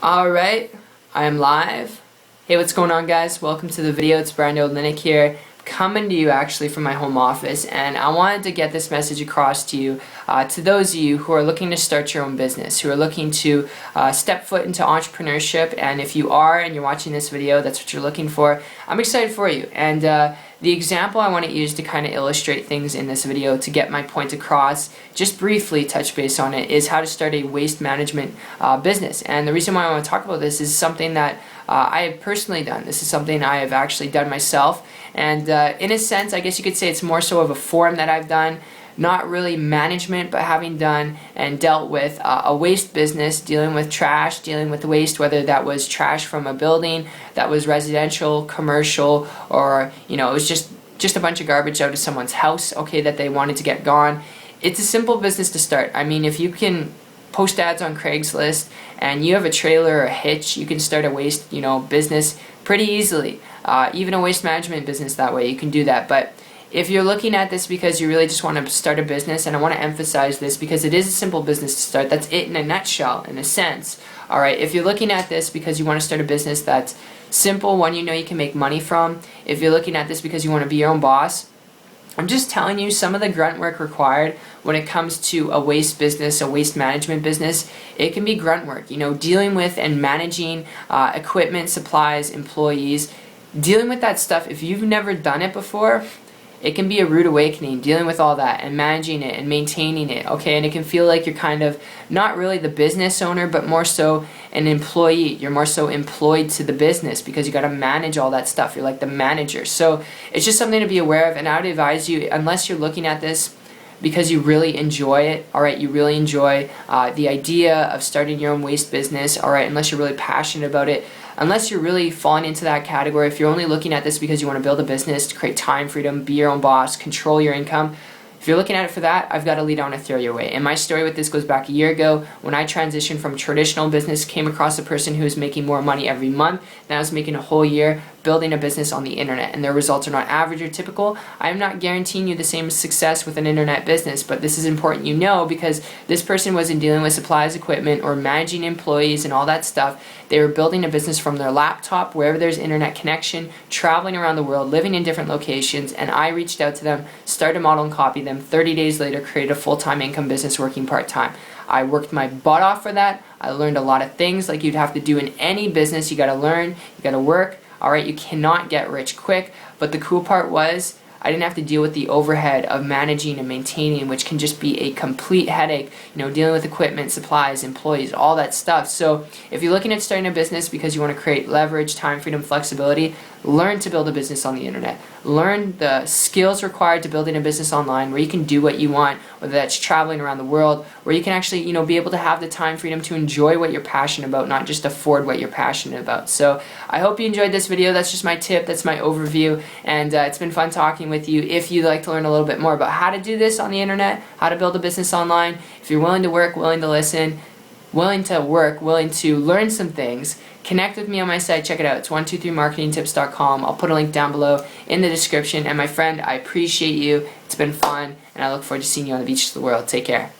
Alright, I am live. Hey, what's going on, guys? Welcome to the video. It's Brando Linick here, coming to you actually from my home office, and I wanted to get this message across to you, to those of you who are looking to start your own business, who are looking to step foot into entrepreneurship. And if you are and you're watching this video, that's what you're looking for, I'm excited for you. And the example I want to use to kind of illustrate things in this video, to get my point across, just briefly touch base on it, is how to start a waste management business. And the reason why I want to talk about this is something that I have personally done. This is something I have actually done myself, and in a sense, I guess you could say it's more so of a form that I've done. Not really management, but having done and dealt with a waste business, dealing with trash, dealing with waste, whether that was trash from a building, that was residential, commercial, or it was just a bunch of garbage out of someone's house, okay, that they wanted to get gone. It's a simple business to start. I mean, if you can post ads on Craigslist and you have a trailer or a hitch, you can start a waste business pretty easily. Even a waste management business that way, you can do that. But if you're looking at this because you really just want to start a business, and I want to emphasize this because it is a simple business to start, that's it in a nutshell, in a sense. Alright, if you're looking at this because you want to start a business that's simple, one you know you can make money from, if you're looking at this because you want to be your own boss, I'm just telling you some of the grunt work required when it comes to a waste business, a waste management business. It can be grunt work, dealing with and managing equipment, supplies, employees, dealing with that stuff. If you've never done it before, it can be a rude awakening, dealing with all that and managing it and maintaining it, okay? And it can feel like you're kind of not really the business owner, but more so an employee. You're more so employed to the business because you got to manage all that stuff. You're like the manager. So it's just something to be aware of, and I would advise you, unless you're looking at this because you really enjoy it, alright, you really enjoy the idea of starting your own waste business, alright, unless you're really passionate about it, unless you're really falling into that category, if you're only looking at this because you want to build a business, to create time freedom, be your own boss, control your income, if you're looking at it for that, I've got a lead I want to throw your way. And my story with this goes back a year ago when I transitioned from traditional business, came across a person who was making more money every month than I was making a whole year building a business on the internet, and their results are not average or typical. I am not guaranteeing you the same success with an internet business, but this is important because this person wasn't dealing with supplies, equipment, or managing employees and all that stuff. They were building a business from their laptop, wherever there's internet connection, traveling around the world, living in different locations, and I reached out to them, started a model and copied them. 30 days later, created a full-time income business working part-time. I worked my butt off for that. I learned a lot of things like you'd have to do in any business. You got to learn, you got to work. Alright, you cannot get rich quick, but the cool part was I didn't have to deal with the overhead of managing and maintaining, which can just be a complete headache, dealing with equipment, supplies, employees, all that stuff. So if you're looking at starting a business because you want to create leverage, time freedom, flexibility, learn to build a business on the internet. Learn the skills required to building a business online where you can do what you want, whether that's traveling around the world, where you can actually, be able to have the time freedom to enjoy what you're passionate about, not just afford what you're passionate about. So I hope you enjoyed this video. That's just my tip. That's my overview. And it's been fun talking with you. If you'd like to learn a little bit more about how to do this on the internet, how to build a business online, if you're willing to work, willing to listen, willing to work, willing to learn some things, connect with me on my site. Check it out. It's 123marketingtips.com. I'll put a link down below in the description. And my friend, I appreciate you. It's been fun, and I look forward to seeing you on the beaches of the world. Take care.